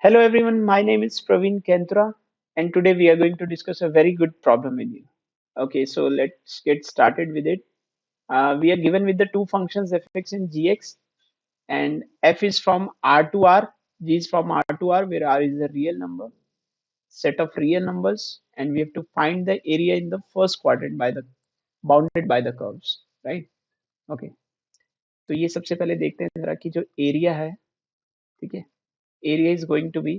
Hello everyone, my name is Praveen Kentra and today we are going to discuss a very good problem with you. Okay, so let's get started with it. We are given with the two functions fx and gx and f is from R to R, g is from R to R where R is a real number, set of real numbers and we have to find the area in the first quadrant by the bounded by the curves, right? Okay, तो ये सबसे पहले देखते हैं जरा कि जो area है, ठीक है, area is going to be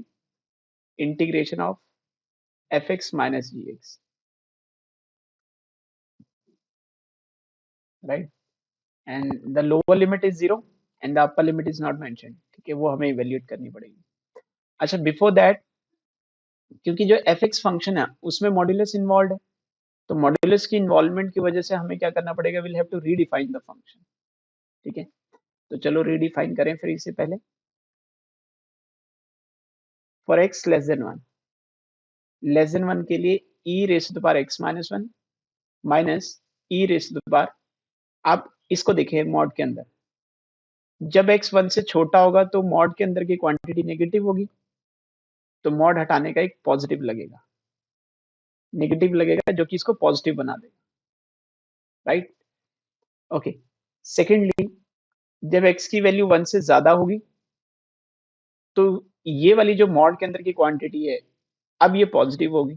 integration of fx minus gx, right? And the lower limit is 0 and the upper limit is not mentioned. ठीक है, वो हमें इवेल्यूएट करनी पड़ेगी. अच्छा, बिफोर दैट, क्योंकि जो एफ एक्स फंक्शन है उसमें मॉड्यूलस इन्वॉल्व है, तो मॉड्यूलस की इन्वॉल्वमेंट की वजह से हमें क्या करना पड़ेगा, will have to redefine the function. ठीक है, तो चलो रीडिफाइन करें फिर. इससे पहले for X less than one के लिए e raise to the power x minus one minus e raise to the power. आप इसको देखें मॉड के अंदर, जब एक्स वन से छोटा होगा तो मॉड के अंदर की क्वांटिटी नेगेटिव होगी, तो मॉड हटाने का एक पॉजिटिव लगेगा, नेगेटिव लगेगा जो कि इसको पॉजिटिव बना देगा, राइट? ओके. सेकेंडली, जब x की वैल्यू 1 से ज्यादा होगी तो ये वाली जो मॉड के अंदर की क्वांटिटी है अब ये पॉजिटिव होगी.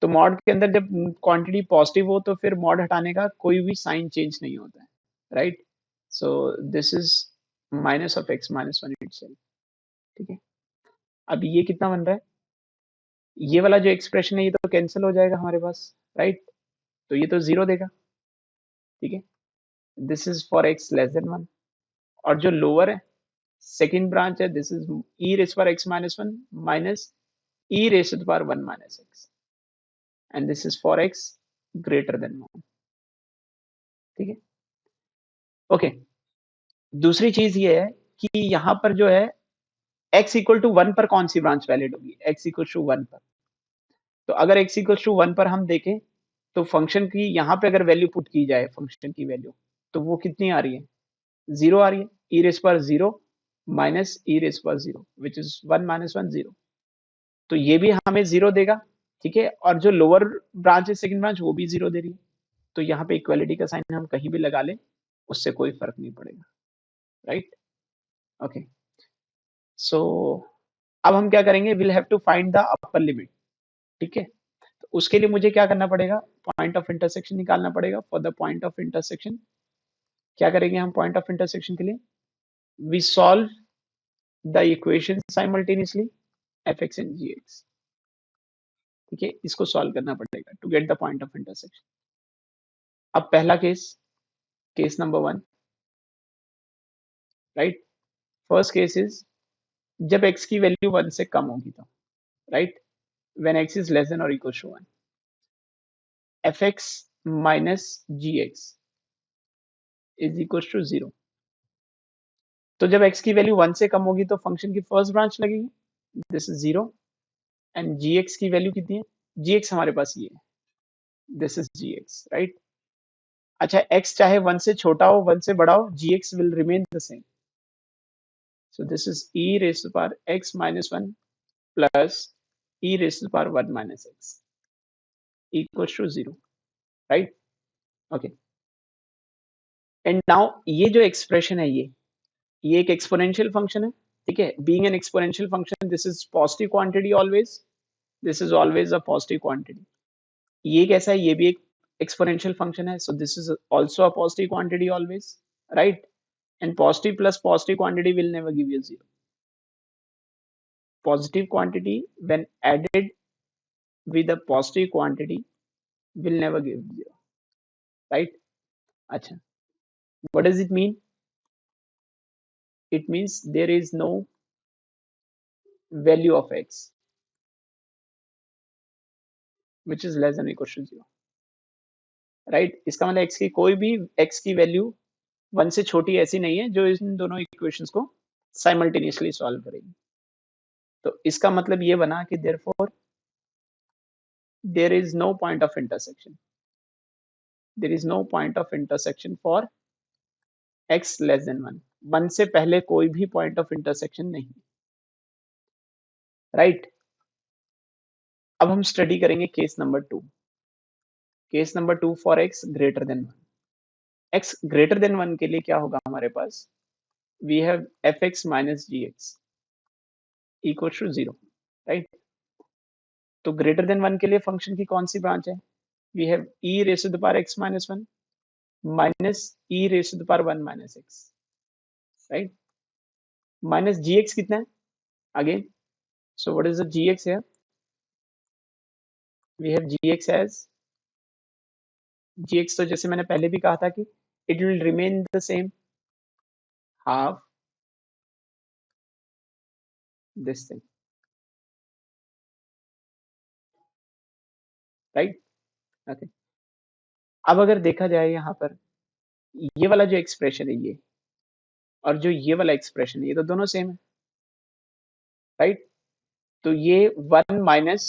तो मॉड के अंदर जब क्वांटिटी पॉजिटिव हो तो फिर मॉड हटाने का कोई भी साइन चेंज नहीं होता है, right? So this is minus of x minus one itself. ठीक है, अब ये कितना बन रहा है, ये वाला जो एक्सप्रेशन है ये तो कैंसिल हो जाएगा हमारे पास, राइट? तो ये तो जीरो देगा. ठीक है, this is for X less than one. और जो लोअर है, सेकेंड ब्रांच है, दिस इज ई रेस पर X minus one minus e raise पर one minus x, and this is for x greater than one. ठीक है, okay. दूसरी चीज ये है कि यहाँ पर जो है x इक्वल टू वन पर कौन सी ब्रांच वैलिड होगी, x इक्वल टू वन पर. तो अगर x इक्वल टू वन पर हम देखें तो फंक्शन की यहाँ पे अगर वैल्यू पुट की जाए, फंक्शन की वैल्यू, तो वो कितनी आ रही है, जीरो आ रही है. ई रेस पर जीरो माइनस ई रेस पर zero which is one minus one zero. तो ये भी हमें जीरो देगा. ठीक है, और जो लोअर ब्रांच है सेकंड ब्रांच वो भी जीरो दे रही है. तो यहाँ पे इक्वालिटी का साइन हम कहीं भी लगा लें उससे कोई फर्क नहीं पड़ेगा, राइट? ओके, सो अब हम क्या करेंगे, will have to find the upper limit. ठीक है, तो उसके लिए मुझे क्या करना पड़ेगा, पॉइंट ऑफ इंटरसेक्शन निकालना पड़ेगा. For the point of intersection क्या करेंगे हम, पॉइंट ऑफ इंटरसेक्शन के लिए we solve the equation simultaneously F X and G X. ठीक है, इसको सॉल्व करना पड़ेगा to get the point of intersection. अब पहला केस, case number one, right? First case is जब x की वैल्यू वन से कम होगी तो, right? When x is less than और equal to one, fx minus gx is equal to zero. तो जब x की वैल्यू वन से कम होगी तो फंक्शन की फर्स्ट ब्रांच लगेगी, this is zero. And gx की वैल्यू कितनी है, gx हमारे पास ये है, दिस इज gx, राइट? अच्छा, x चाहे वन से छोटा हो वन से बड़ा हो, gx will remain the same. So this is e raised to the power x minus 1 plus e raised to the power 1 minus x equals to 0, right? Okay. And now ये जो expression है ये एक exponential function है. ठीक है, being an exponential function, this is positive quantity always. This is always a positive quantity. ये कैसा है, ये भी एक exponential function है. So this is also a positive quantity always, right? And positive plus positive quantity will never give you zero. Positive quantity when added with a positive quantity will never give zero, right? Acha, what does it mean? It means there is no value of x which is less than or equal to zero, right? इसका मतलब x की कोई भी x की value one से छोटी ऐसी नहीं है जो इन दोनों इक्वेशंस को साइमल्टेनियसली सॉल्व करेगी. तो इसका मतलब ये बना कि therefore there is no point of intersection. There is no point of intersection for x less than one. One से पहले कोई भी पॉइंट ऑफ इंटरसेक्शन नहीं. राइट। अब हम स्टडी करेंगे case number 2। Case number 2 for x greater than 1। x greater than 1 के लिए क्या होगा हमारे पास? We have fx minus gx equal to 0, right. तो ग्रेटर देन 1 के लिए फंक्शन की कौन सी ब्रांच है? We have e raise to the power x minus 1 minus e raise to the power 1 minus x, right. Minus gx कितना है? Again, so what is the gx here? We have gx as gx, तो जैसे मैंने पहले भी कहा था कि it will remain the same, half this thing, right? Okay. अब अगर देखा जाए यहाँ पर ये वाला जो एक्सप्रेशन है ये और जो ये वाला एक्सप्रेशन है ये तो दोनों सेम है, राइट। तो ये 1 minus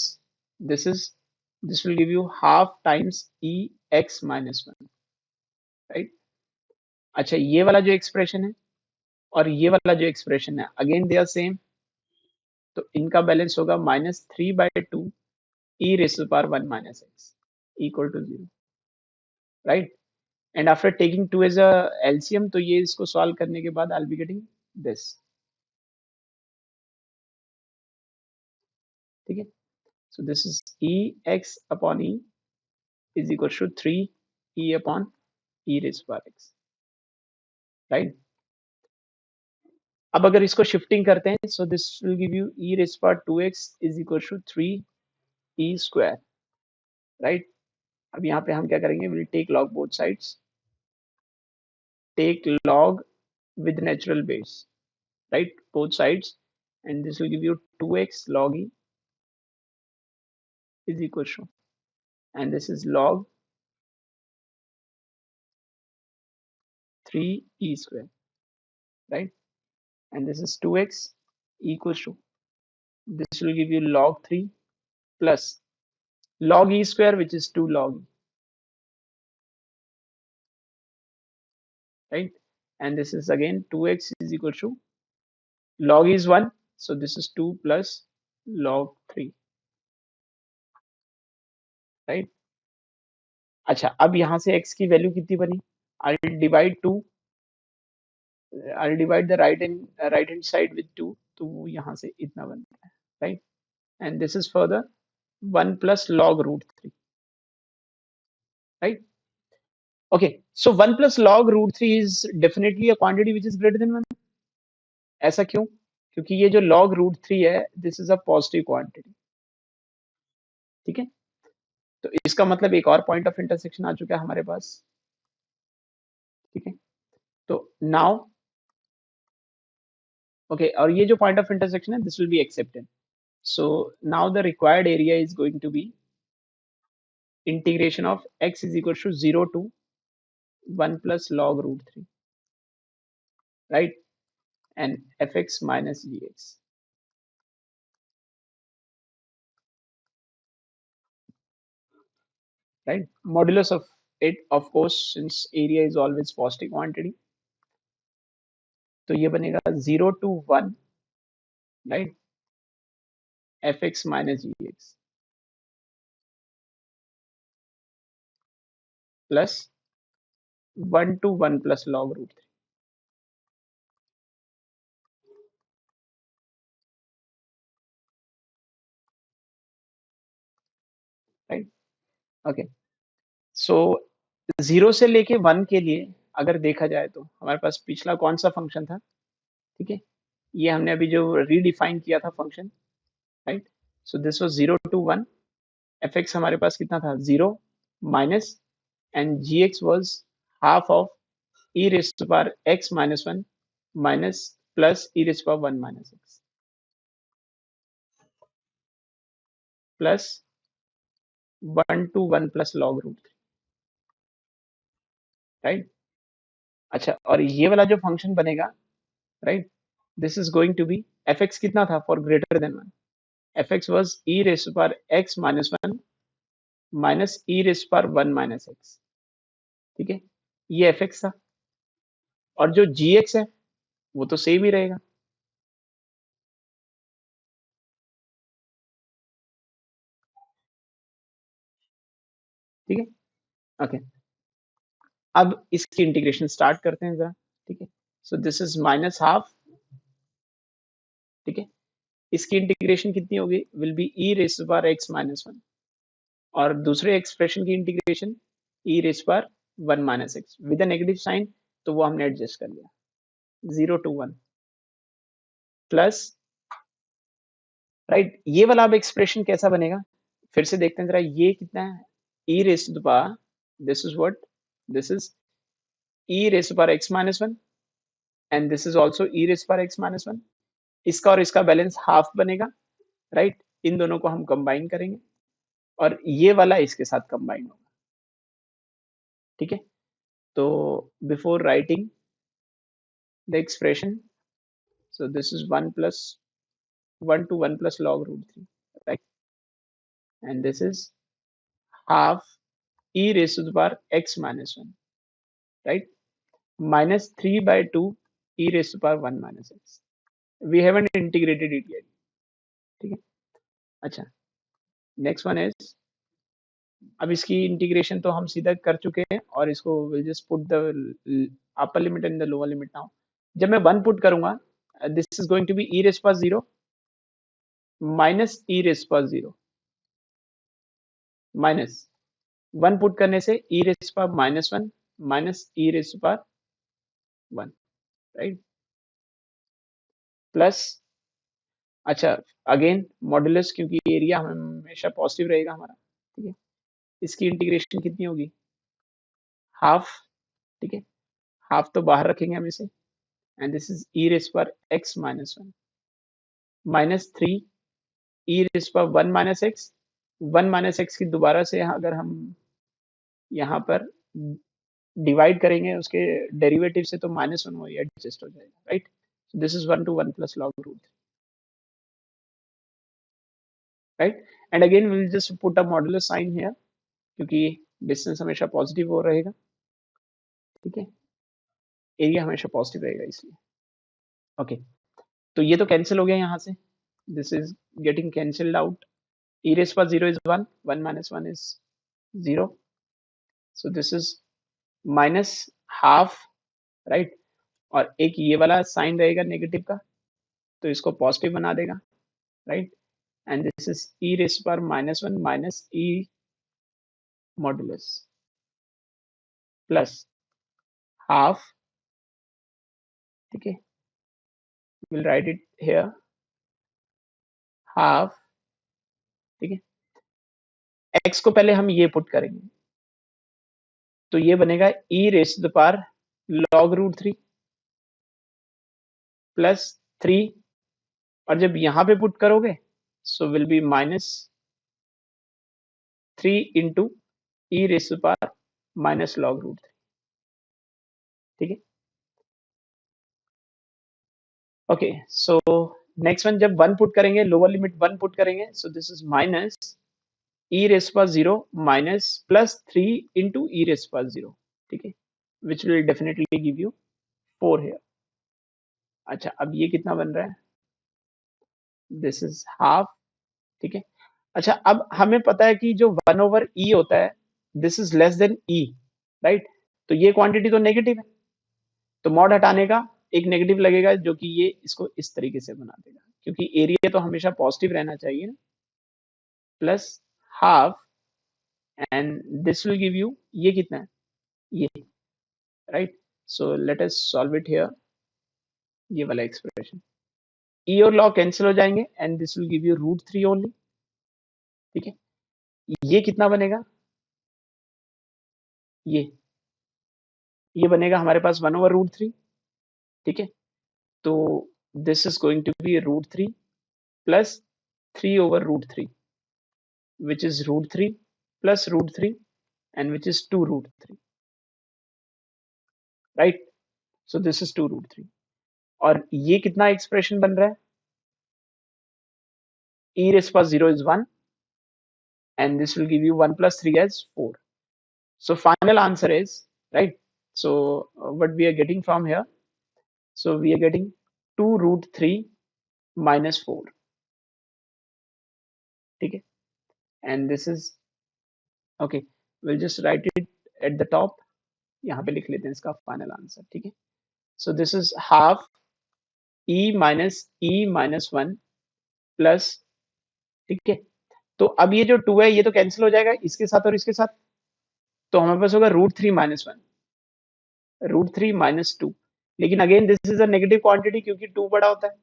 this will give you half times e x minus 1, right. अच्छा, ये वाला जो एक्सप्रेशन है और ये वाला जो एक्सप्रेशन है अगेन दे आर सेम, तो इनका बैलेंस होगा -3/2 e raise to the power 1 minus x equal to 0, right. And after taking 2 as a LCM, तो ये इसको सॉल्व करने के बाद I will be getting this, ठीक है। So this is e x upon e is equal to 3 e upon e raise to power x, right. अब अगर इसको शिफ्टिंग करते हैं, so this will give you e raise to power 2x is equal to 3 e square, right. अब यहाँ पे हम क्या करेंगे? Will take log both sides, take log with natural base, right, both sides, and this will give you 2x log e is equal to, and this is log 3 e square, right, and this is 2x equals to, this will give you log 3 plus log e square, which is 2 log e, right, and this is again 2x is equal to, log e is 1, so this is 2 plus log 3, right। अच्छा, अब यहाँ से x की value कितनी बनी? I'll divide 2, I'll divide the right hand side with 2, तो वो यहाँ से इतना बनता है, right, and this is further 1 plus log root 3, right। Okay, so 1 plus log root 3 is definitely a quantity which is greater than 1। ऐसा क्यों? क्योंकि ये जो log root 3 है, this is a positive quantity, ठीक है। तो इसका मतलब एक और पॉइंट ऑफ इंटरसेक्शन आ चुका है हमारे पास, ठीक है। तो नाउ ओके, और ये जो पॉइंट ऑफ इंटरसेक्शन है, this will be accepted. So now the required area is going to be integration of x is equal to 0 to 1 plus log root 3, right, and fx minus gx, right, modulus of it, of course, since area is always positive quantity, तो ये बनेगा 0 to 1, right, fx minus gx plus 1 to 1 plus log root 3, right, okay। So 0 से लेके 1 के लिए अगर देखा जाए तो हमारे पास पिछला कौन सा फंक्शन था, ठीक है, ये हमने अभी जो रीडिफाइन किया था function, right. So this was 0 to 1, fx हमारे पास कितना था? 0 minus, and gx was half of e raise to power x minus 1 minus plus e raise to power 1 minus x plus 1 to 1 plus log root 3, right. अच्छा, और ये वाला जो function बनेगा, right, this is going to be, fx कितना था for greater than 1? fx was e raise to power x minus 1 minus e raise to power 1 minus x, ठीक है, ये fx था। और जो gx है वो तो सेम ही रहेगा, ठीक है, ओके। अब इसकी इंटीग्रेशन स्टार्ट करते हैं जरा, ठीक है। So this is minus half, ठीक है। इसकी इंटीग्रेशन कितनी होगी, will be e raise power x minus one, और दूसरे एक्सप्रेशन की integration e raise power one minus x with negative sign, तो वो हमने एडजस्ट कर लिया, 0 to 1 प्लस, राइट। ये वाला अब एक्सप्रेशन कैसा बनेगा, फिर से देखते हैं जरा, ये कितना है, e raise to the power, this is what, this is e raise to power x minus one, and this is also e raise power x minus one. इसका और इसका बैलेंस हाफ बनेगा, राइट। इन दोनों को हम कंबाइन करेंगे और ये वाला इसके साथ कंबाइन होगा, ठीक है। तो before writing the expression, so this is 1 plus 1 to 1 plus log root 3, right, and this is half e raised to the power x minus 1, right, minus 3 by 2 e raised to the power 1 minus x. We haven't integrated it yet, ठीक है। अच्छा, next one is, अब इसकी integration तो हम सीधा कर चुके हैं, और इसको will just put the upper limit and the lower limit now. जब मैं 1 पुट करूंगा, दिस इज गोइंग टू बी e raised to the power 0 minus e raised to the power 0 minus 1 put करने से e raised to the power minus 1 minus e raised to the power 1, right, plus, अच्छा, again modulus, क्योंकि area हमेशा positive रहेगा हमारा, ठीक है। इसकी इंटीग्रेशन कितनी होगी, हाफ, ठीक है। हाफ तो बाहर रखेंगे हम इसे, and this is e raise पर X minus one minus three e raise पर वन माइनस एक्स की दोबारा से अगर हम यहाँ पर डिवाइड करेंगे उसके डेरिवेटिव से, तो माइनस वन वही एडजस्ट हो जाएगा, right. This is 1 to 1 plus log root, right. And again will just put a modulus sign here, क्योंकि डिस्टेंस हमेशा पॉजिटिव हो रहेगा, ठीक है। एरिया हमेशा पॉजिटिव रहेगा इसलिए, ओके। तो ये तो कैंसिल हो गया यहाँ से, this is getting cancelled out, e raised पर 0 is 1, 1 minus 1 is 0, so this is minus half, right, और एक ये वाला साइन रहेगा नेगेटिव का, तो इसको पॉजिटिव बना देगा, right, and this is e raised पर minus one minus e modulus plus half, ठीक है, will write it here, half, ठीक है। x को पहले हम ये पुट करेंगे, तो ये बनेगा e raised to the power log root 3 plus 3, और जब यहाँ पे पुट करोगे, so will be minus 3 into e raise power minus log root 3, ठीक है। ओके, सो नेक्स्ट वन, जब 1 पुट करेंगे, लोअर लिमिट 1 पुट करेंगे, सो this is minus e raise power 0 minus plus 3 into e raise power 0, ठीक है, which will definitely give you 4 here. अच्छा, अब ये कितना बन रहा है, दिस इज हाफ, ठीक है। अच्छा, अब हमें पता है कि जो 1 ओवर ई होता है, this is less then E, right, तो ये क्वांटिटी तो नेगेटिव है, तो मॉड हटाने का एक नेगेटिव लगेगा, जो कि ये इसको इस तरीके से बना देगा, क्योंकि एरिया तो हमेशा पॉजिटिव रहना चाहिए ना, plus half, and this will give you, ये कितना है, ये, right. So let us solve it here, ये वाला एक्सप्रेशन, ई और लॉग कैंसिल हो जाएंगे, and this will give you root 3 only, ठीक है। ये कितना बनेगा, ये बनेगा हमारे पास 1 ओवर रूट 3, ठीक है। तो this is going to be root 3 plus 3 over root 3, which is root 3 plus root 3, and which is 2 root 3, right, so this is 2 root 3, और ये कितना एक्सप्रेशन बन रहा है, e raised power 0 is 1, and this will give you 1 plus 3 as 4, so final answer is, right, so what we are getting from here, so we are getting 2 root 3 minus 4, ठीक है, and this is okay, we'll just write it at the top. यहाँ पे लिख लेते हैं इसका final answer, ठीक है. So this is half e minus 1 plus, ठीक है. तो अब ये जो 2 है ये तो कैंसिल हो जाएगा इसके साथ और इसके साथ, तो हमारे पास होगा √3 माइनस 1, √3 माइनस 2. लेकिन again this is a negative quantity क्योंकि 2 बड़ा होता है,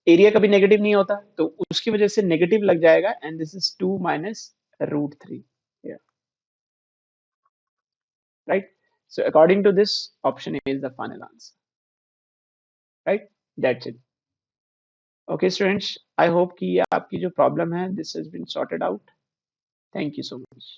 एरिया कभी नेगेटिव नहीं होता, तो उसकी वजह से नेगेटिव लग जाएगा, and this is 2 minus √3. Right? So according to this, option A is the final answer. Right? That's it. Okay, students. I hope कि आपकी जो problem है, this has been sorted out. Thank you so much.